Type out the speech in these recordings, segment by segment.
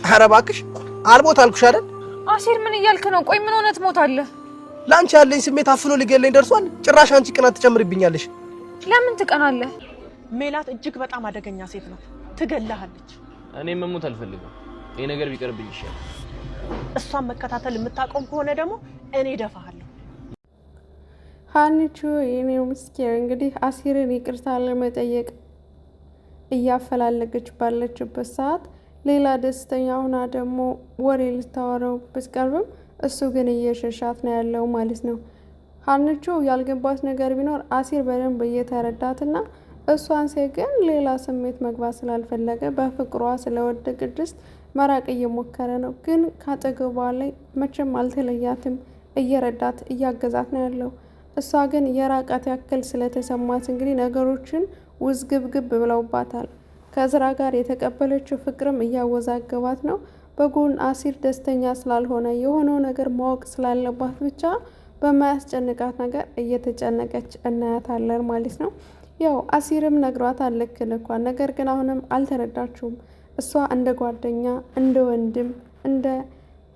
ኧረ እባክሽ አልሞት አልኩሽ አይደል? አሲር ምን እያልክ ነው? ቆይ ምን ሆነ ትሞታለህ? ላንቺ ያለኝ ስሜት አፍኖ ሊገለኝ ደርሷል። ጭራሽ አንቺ ቅናት ትጨምርብኛለሽ። ለምን ትቀናለህ? ሜላት እጅግ በጣም አደገኛ ሴት ናት። ትገለሃለች። እኔ መሞት አልፈልግም። ይሄ ነገር ቢቀርብኝ ይሻላል። እሷን መከታተል የምታቆም ከሆነ ደግሞ እኔ ደፋሃለሁ። ሀኒቾ የኔው ምስኪን እንግዲህ አሲርን ይቅርታ ለመጠየቅ እያፈላለገች ባለችበት ሰዓት ሌላ ደስተኛ ሆና ደግሞ ወሬ ልታወራው ብትቀርብም እሱ ግን እየሸሻት ነው ያለው ማለት ነው። ሀኒቾ ያልገባት ነገር ቢኖር አሲር በደንብ እየተረዳትና እሷን ሲያይ ግን ሌላ ስሜት መግባት ስላልፈለገ በፍቅሯ ስለወደቀች መራቅ እየሞከረ ነው። ግን ካጠገቧ ላይ መቼም አልተለያትም፣ እየረዳት እያገዛት ነው ያለው። እሷ ግን የራቃት ያክል ስለተሰማት እንግዲህ ነገሮችን ውዝግብግብ ብለውባታል። ከዝራ ጋር የተቀበለችው ፍቅርም እያወዛገባት ነው። በጎን አሲር ደስተኛ ስላልሆነ የሆነው ነገር ማወቅ ስላለባት ብቻ በማያስጨንቃት ነገር እየተጨነቀች እናያታለን ማለት ነው። ያው አሲርም ነግሯታል ልክ ልኳን፣ ነገር ግን አሁንም አልተረዳችውም። እሷ እንደ ጓደኛ፣ እንደ ወንድም፣ እንደ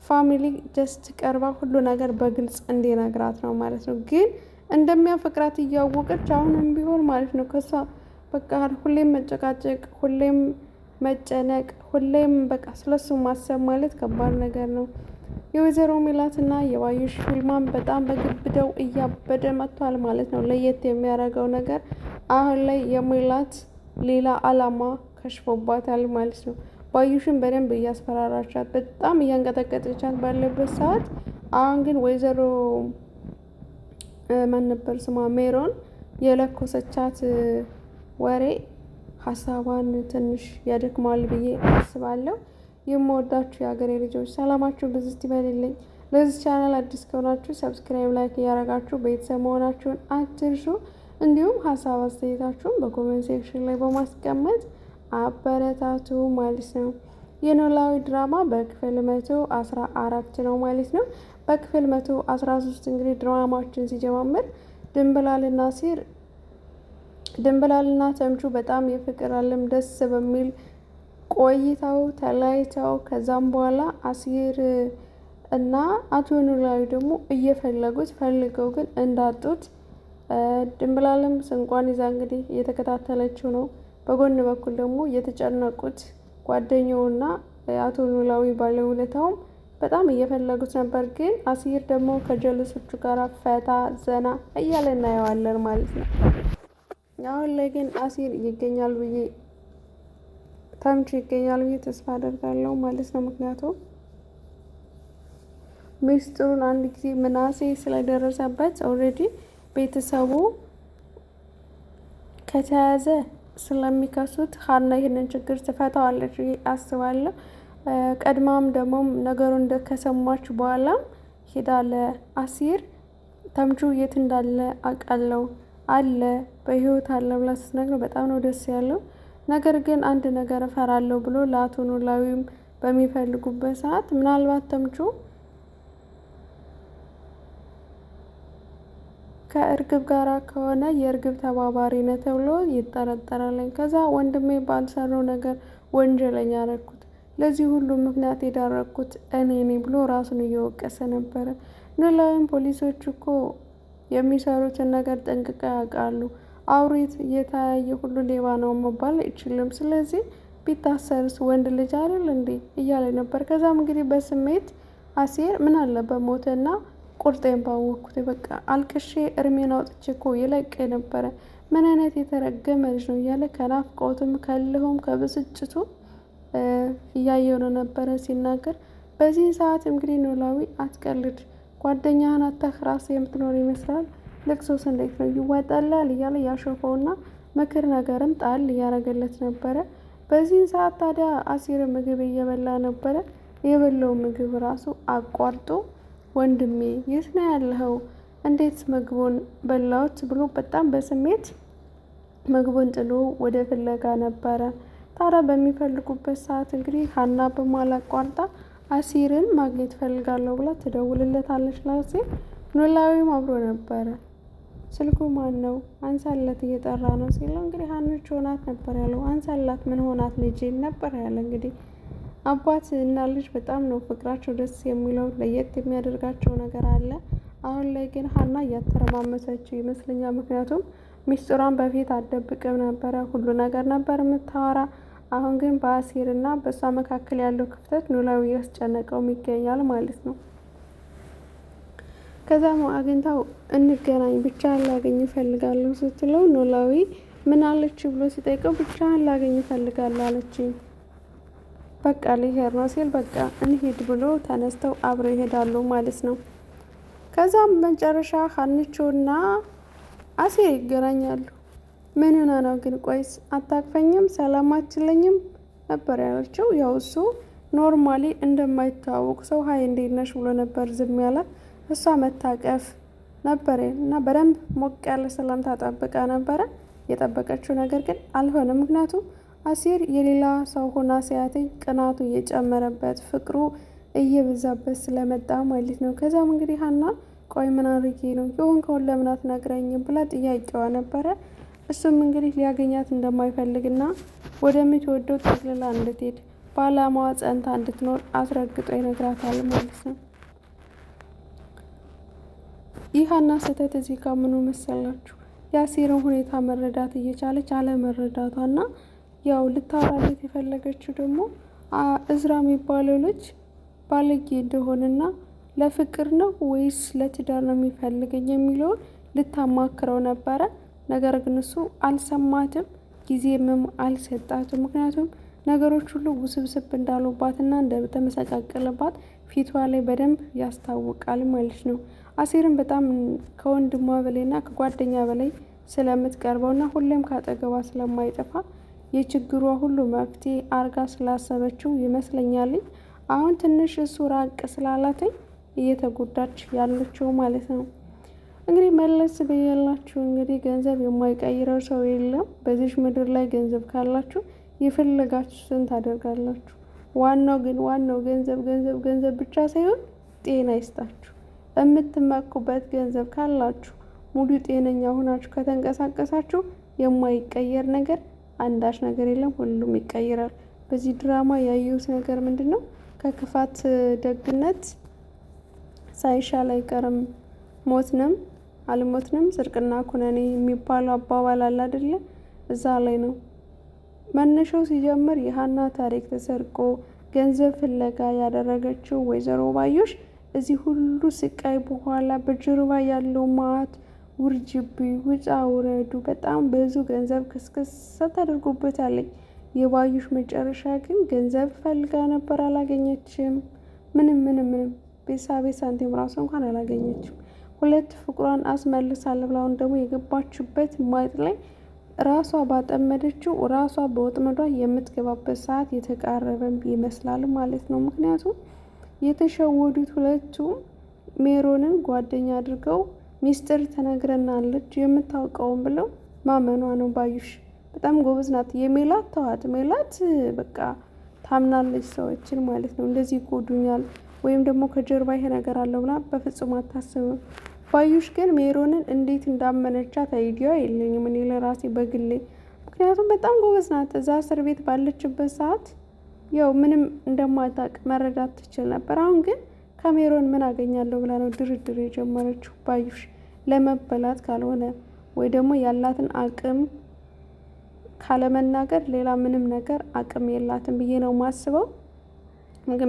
ፋሚሊ ጀስት ቀርባ ሁሉ ነገር በግልጽ እንዲነግራት ነው ማለት ነው። ግን እንደሚያፈቅራት እያወቀች አሁንም ቢሆን ማለት ነው ከሷ በቃ ሁሌም መጨቃጨቅ፣ ሁሌም መጨነቅ፣ ሁሌም በቃ ስለሱ ማሰብ ማለት ከባድ ነገር ነው። የወይዘሮ ሜላትና የባዩሽ ፊልማን በጣም በግብደው እያበደ መጥቷል ማለት ነው። ለየት የሚያደርገው ነገር አሁን ላይ የሜላት ሌላ አላማ ከሽፎባታል ማለት ነው። ባዩሽን በደንብ እያስፈራራቻት በጣም እያንቀጠቀጠቻት ባለበት ሰዓት አሁን ግን ወይዘሮ ማን ነበር ስሟ ሜሮን የለኮሰቻት ወሬ ሀሳቧን ትንሽ ያደክማል ብዬ አስባለሁ። የምወዳችሁ የሀገሬ ልጆች ሰላማችሁ ብዝት ይበልልኝ። ለዚህ ቻናል አዲስ ከሆናችሁ ሰብስክራይብ፣ ላይክ እያደረጋችሁ ቤተሰብ መሆናችሁን አትርሱ። እንዲሁም ሀሳብ አስተያየታችሁን በኮሜንት ሴክሽን ላይ በማስቀመጥ አበረታቱ ማለት ነው። የኖላዊ ድራማ በክፍል 114 ነው ማለት ነው። በክፍል 113 እንግዲህ ድራማችን ሲጀማምር ድንብላልና ተምቹ በጣም የፍቅር አለም ደስ በሚል ቆይተው ተለያይተው ከዛም በኋላ አሲር እና አቶ ኖላዊ ደግሞ እየፈለጉት ፈልገው ግን እንዳጡት ድንብላልም ስንቋን ይዛ እንግዲህ እየተከታተለችው ነው። በጎን በኩል ደግሞ የተጨነቁት ጓደኛውና አቶ ኖላዊ ባለውለታውም በጣም እየፈለጉት ነበር። ግን አሲር ደግሞ ከጀለሶቹ ጋር ፈታ ዘና እያለ እናየዋለን ማለት ነው። አሁን ላይ ግን አሲር ይገኛል ብዬ ተምቹ ይገኛል ብዬ ተስፋ አደርጋለሁ ማለት ነው። ምክንያቱም ሚስጥሩን አንድ ጊዜ ምናሴ ስለደረሰበት ኦልሬዲ ቤተሰቡ ከተያዘ ስለሚከሱት ሀና ይህንን ችግር ትፈታዋለች ብዬ አስባለሁ። ቀድማም ደግሞ ነገሩን እንደከሰማች በኋላም ሄዳ ለአሲር ተምቹ የት እንዳለ አውቃለሁ አለ በህይወት አለ ብላ ስትነግረው በጣም ነው ደስ ያለው። ነገር ግን አንድ ነገር እፈራለሁ ብሎ ለአቶ ኖላዊም በሚፈልጉበት ሰዓት ምናልባት ተምቹ ከእርግብ ጋር ከሆነ የእርግብ ተባባሪ ነው ተብሎ ይጠረጠራል። ከዛ ወንድሜ ባልሰራው ነገር ወንጀለኛ አደረኩት፣ ለዚህ ሁሉ ምክንያት የዳረኩት እኔ ነኝ ብሎ ራሱን እየወቀሰ ነበረ። ኖላዊም ፖሊሶች እኮ የሚሰሩትን ነገር ጠንቅቀው ያውቃሉ፣ አውሬት እየታየ ሁሉ ሌባ ነው መባል አይችልም፣ ስለዚህ ቢታሰርስ ወንድ ልጅ አይደል እንዴ እያለ ነበር። ከዛም እንግዲህ በስሜት አሲር ምን አለበት ሞተና ቁርጤን ባወቅኩት በቃ አልቅሼ እርሜን አውጥቼ እኮ የለቀ ነበረ፣ ምን አይነት የተረገመ ልጅ ነው እያለ ከናፍቆትም ከልሆም ከብስጭቱ እያየው ነው ነበረ ሲናገር። በዚህ ሰዓት እንግዲህ ኖላዊ አትቀልድ፣ ጓደኛህን አታህ ራስ የምትኖር ይመስላል፣ ልቅሶስ እንዴት ነው ይወጣላል እያለ ያሾፈውና ምክር ነገርም ጣል እያረገለት ነበረ። በዚህ ሰዓት ታዲያ አሲር ምግብ እየበላ ነበረ። የበላው ምግብ ራሱ አቋርጦ ወንድሜ የት ነው ያለኸው? እንዴት ምግቡን በላሁት ብሎ በጣም በስሜት ምግቡን ጥሎ ወደ ፍለጋ ነበረ። ታዲያ በሚፈልጉበት ሰዓት እንግዲህ ሀና በማላቋርጣ አሲርን ማግኘት ፈልጋለሁ ብላ ትደውልለታለች ለአሲር። ኖላዊም አብሮ ነበረ። ስልኩ ማን ነው? አንሳላት እየጠራ ነው ሲለው እንግዲህ ሀንቾ ናት ነበር ያለው። አንሳላት ምን ሆናት ልጄ ነበር ያለ። እንግዲህ አባት እና ልጅ በጣም ነው ፍቅራቸው ደስ የሚለው፣ ለየት የሚያደርጋቸው ነገር አለ። አሁን ላይ ግን ሀና እያተረማመሰችው ይመስለኛል። ምክንያቱም ሚስጥሯን በፊት አትደብቅም ነበረ፣ ሁሉ ነገር ነበር የምታወራ። አሁን ግን በአሲር እና በእሷ መካከል ያለው ክፍተት ኖላዊ ያስጨነቀውም ይገኛል ማለት ነው። ከዛም አግኝታው እንገናኝ ብቻህን ላገኝ እፈልጋለሁ ስትለው ኖላዊ ምን አለች ብሎ ሲጠይቀው ብቻህን ላገኝ እፈልጋለሁ አለችኝ። በቃ ልሄድ ነው ሲል በቃ እንሂድ ብሎ ተነስተው አብረው ይሄዳሉ ማለት ነው። ከዛም መጨረሻ ሀንቾና አሲር ይገናኛሉ። ምን ሆና ነው ግን ቆይስ አታቅፈኝም ሰላም አትለኝም ነበር ያለችው። ያው እሱ ኖርማሊ እንደማይተዋወቅ ሰው ሀይ እንዴት ነሽ ብሎ ነበር ዝም ያላት። እሷ መታቀፍ ነበረ እና በደንብ ሞቅ ያለ ሰላምታ ጠብቃ ነበረ። የጠበቀችው ነገር ግን አልሆነም። ምክንያቱም አሲር የሌላ ሰው ሆና ሲያተኝ ቅናቱ እየጨመረበት ፍቅሩ እየበዛበት ስለመጣ ማለት ነው። ከዛም እንግዲህ ሀና ቆይ ምን አድርጌ ነው የሆንከውን ለምን አትነግረኝም ብላ ጥያቄዋ ነበረ። እሱም እንግዲህ ሊያገኛት እንደማይፈልግና ወደምትወደው ጠቅልላ እንድትሄድ በዓላማዋ ጸንታ እንድትኖር አስረግጦ ይነግራታል ማለት ነው። ይህ ሀና ስህተት እዚህ ጋር ምኑ መሰላችሁ? የአሲርን ሁኔታ መረዳት እየቻለች አለመረዳቷና ያው ልታወራለት የፈለገችው ደግሞ እዝራ የሚባለው ልጅ ባለጌ እንደሆነና ለፍቅር ነው ወይስ ለትዳር ነው የሚፈልገኝ የሚለውን ልታማክረው ነበረ። ነገር ግን እሱ አልሰማትም፣ ጊዜም አልሰጣትም። ምክንያቱም ነገሮች ሁሉ ውስብስብ እንዳሉባትና እንደተመሰቃቀለባት ፊቷ ላይ በደንብ ያስታውቃል ማለት ነው። አሲርን በጣም ከወንድሟ በላይና ከጓደኛ በላይ ስለምትቀርበውና ሁሌም ካጠገቧ ስለማይጠፋ የችግሯ ሁሉ መፍትሄ አርጋ ስላሰበችው ይመስለኛል አሁን ትንሽ እሱ ራቅ ስላላተኝ እየተጎዳች ያለችው ማለት ነው። እንግዲህ መለስ በያላችሁ እንግዲህ ገንዘብ የማይቀይረው ሰው የለም። በዚህ ምድር ላይ ገንዘብ ካላችሁ የፈለጋችሁትን ታደርጋላችሁ። ዋናው ገንዘብ ብቻ ሳይሆን ጤና ይስጣችሁ። የምትመኩበት ገንዘብ ካላችሁ ሙሉ ጤነኛ ሆናችሁ ከተንቀሳቀሳችሁ የማይቀየር ነገር አንዳች ነገር የለም፣ ሁሉም ይቀየራል። በዚህ ድራማ ያየሁት ነገር ምንድን ነው? ከክፋት ደግነት ሳይሻል አይቀርም፣ ሞትንም አልሞትንም ጽድቅና ኩነኔ የሚባለው አባባል አለ አይደለ? እዛ ላይ ነው መነሻው። ሲጀምር የሀና ታሪክ ተሰርቆ ገንዘብ ፍለጋ ያደረገችው ወይዘሮ ባዩሽ እዚህ ሁሉ ስቃይ በኋላ በጀርባ ያለው ማት ውርጅብ ውጣ ውረዱ በጣም ብዙ ገንዘብ ክስክስ ተደርጎበታለኝ። የባዩሽ መጨረሻ ግን ገንዘብ ፈልጋ ነበር፣ አላገኘችም። ምንም ቤት ሳንቲም ራሱ እንኳን አላገኘችም። ሁለት ፍቅሯን አስመልሳለሁ ብላውን ደግሞ የገባችበት ማጥ ላይ ራሷ ባጠመደችው ራሷ በወጥመዷ የምትገባበት ሰዓት የተቃረበም ይመስላል ማለት ነው። ምክንያቱም የተሸወዱት ሁለቱም ሜሮንን ጓደኛ አድርገው ሚስጥር ተነግረናለች የምታውቀውን ብለው ማመኗ ነው። ባዩሽ በጣም ጎበዝ ናት። የሜላት ተዋት፣ ሜላት በቃ ታምናለች ሰዎችን ማለት ነው። እንደዚህ ይጎዱኛል ወይም ደግሞ ከጀርባ ይሄ ነገር አለው ብላ በፍጹም አታስብም። ባዩሽ ግን ሜሮንን እንዴት እንዳመነቻት አይዲያ የለኝም እኔ ለራሴ በግሌ። ምክንያቱም በጣም ጎበዝ ናት። እዛ እስር ቤት ባለችበት ሰዓት ያው ምንም እንደማታውቅ መረዳት ትችል ነበር። አሁን ግን ከሜሮን ምን አገኛለሁ ብላ ነው ድርድር የጀመረችው። ባዩሽ ለመበላት ካልሆነ ወይ ደግሞ ያላትን አቅም ካለመናገር ሌላ ምንም ነገር አቅም የላትም ብዬ ነው ማስበው።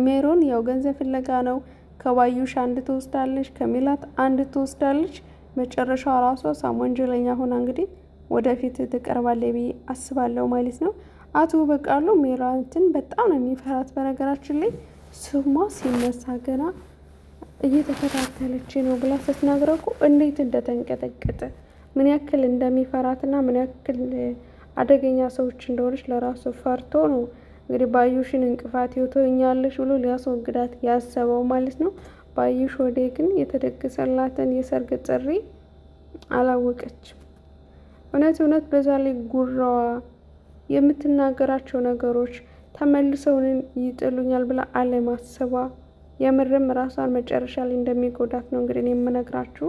ሜሮን ያው ገንዘብ ፍለጋ ነው። ከባዩሽ አንድ ትወስዳለች፣ ከሜላት አንድ ትወስዳለች። መጨረሻዋ ራሷ ሳም ወንጀለኛ ሆና እንግዲህ ወደፊት ትቀርባለች ብዬ አስባለሁ ማለት ነው። አቶ በቃሉ ሜላትን በጣም ነው የሚፈራት። በነገራችን ላይ ስሟ ሲነሳ ገና እየተከታተለች ነው ብላ ስትነግረው እንዴት እንደተንቀጠቀጠ ምን ያክል እንደሚፈራትና ምን ያክል አደገኛ ሰዎች እንደሆነች ለራሱ ፈርቶ ነው እንግዲህ ባዩሽን እንቅፋት ይወተኛለሽ ብሎ ሊያስወግዳት ያሰበው ማለት ነው። ባዩሽ ወዴ ግን የተደገሰላትን የሰርግ ጥሪ አላወቀችም። እውነት በዛ ላይ ጉራዋ የምትናገራቸው ነገሮች ተመልሰውን ይጥሉኛል ብላ አለማሰቧ የምርም ራሷን መጨረሻ ላይ እንደሚጎዳት ነው እንግዲህ የምነግራችሁ።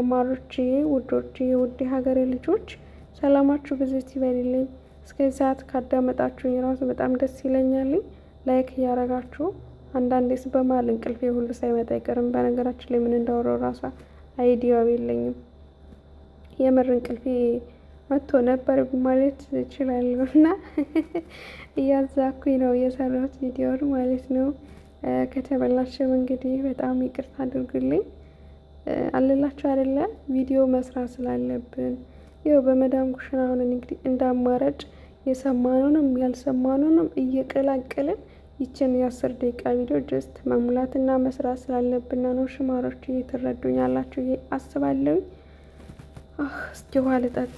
ማሮቼ፣ ውዶቼ፣ የውድ ሀገሬ ልጆች ሰላማችሁ ብዙ ይበልልኝ። እስከዚህ ሰዓት ካዳመጣችሁኝ ራሱ በጣም ደስ ይለኛል። ላይክ እያረጋችሁ አንዳንዴስ በመሀል እንቅልፌ ሁሉ ሳይመጣ አይቀርም። በነገራችን ላይ ምን እንዳወራው ራሷ አይዲያው የለኝም። የምር እንቅልፌ መጥቶ ነበር ማለት እችላለሁ እና እያዛኩኝ ነው የሰራሁት ቪዲዮውን ማለት ነው። ከተበላሸም እንግዲህ በጣም ይቅርታ አድርጉልኝ። አለላችሁ አይደለ ቪዲዮ መስራት ስላለብን ይኸው በመዳም ኩሽና አሁን እንግዲህ እንዳማራጭ የሰማነውንም ያልሰማነውንም እየቀላቀልን ይችን የ10 ደቂቃ ቪዲዮ ጀስት መሙላትና መስራት ስላለብን ነው። ሽማሮች እየተረዱኛላችሁ አስባለሁ። እስኪ ውሃ ልጠጣ።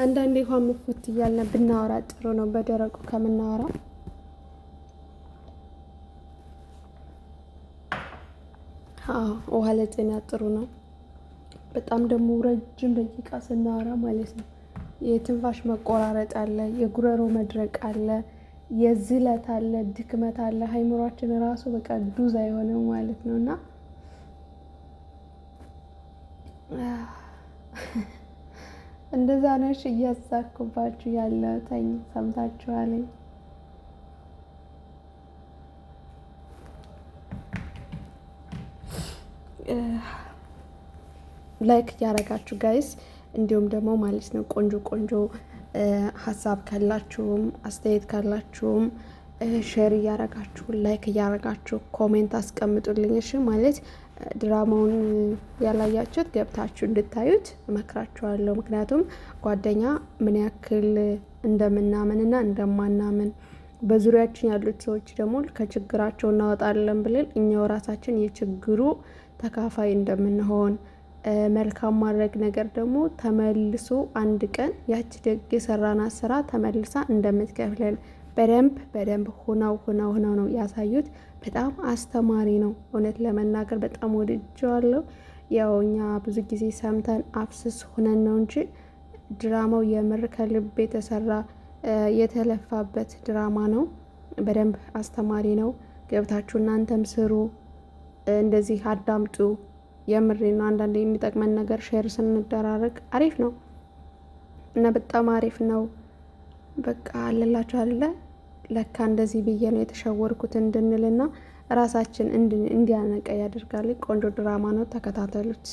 አንዳንዴ ውሃ ምፍት እያልን ብናወራ ጥሩ ነው፣ በደረቁ ከምናወራ። ውሃ ለጤና ጥሩ ነው። በጣም ደግሞ ረጅም ደቂቃ ስናወራ ማለት ነው የትንፋሽ መቆራረጥ አለ፣ የጉረሮ መድረቅ አለ፣ የዝለት አለ፣ ድክመት አለ። አይምሯችን ራሱ በቃ ዱዝ አይሆንም ማለት ነውና እንደዛ ነሽ እያሳኩባችሁ ያለው ተኝ ሰምታችኋል። ላይክ ያረጋችሁ ጋይስ እንዲሁም ደግሞ ማለት ነው ቆንጆ ቆንጆ ሀሳብ ካላችሁም አስተያየት ካላችሁም ሼር እያረጋችሁ ላይክ እያረጋችሁ ኮሜንት አስቀምጡልኝ። እሺ ማለት ድራማውን ያላያችሁት ገብታችሁ እንድታዩት እመክራችኋለሁ። ምክንያቱም ጓደኛ ምን ያክል እንደምናምንና እንደማናምን በዙሪያችን ያሉት ሰዎች ደግሞ ከችግራቸው እናወጣለን ብለን እኛው ራሳችን የችግሩ ተካፋይ እንደምንሆን መልካም ማድረግ ነገር ደግሞ ተመልሶ አንድ ቀን ያቺ ደግ የሰራናት ስራ ተመልሳ እንደምትከፍለን በደንብ ሆነው ነው ያሳዩት። በጣም አስተማሪ ነው። እውነት ለመናገር በጣም ወድጄዋለሁ። ያው እኛ ብዙ ጊዜ ሰምተን አፍስስ ሆነን ነው እንጂ ድራማው የምር ከልብ የተሰራ የተለፋበት ድራማ ነው። በደንብ አስተማሪ ነው። ገብታችሁ እናንተም ስሩ፣ እንደዚህ አዳምጡ። የምሬ ነው። አንዳንዴ የሚጠቅመን ነገር ሼር ስንደራረግ አሪፍ ነው እና በጣም አሪፍ ነው። በቃ አለላችሁ አይደለ ለካ እንደዚህ ብዬ ነው የተሸወርኩት እንድንልና ራሳችን እንዲያነቀ ያደርጋል። ቆንጆ ድራማ ነው፣ ተከታተሉት።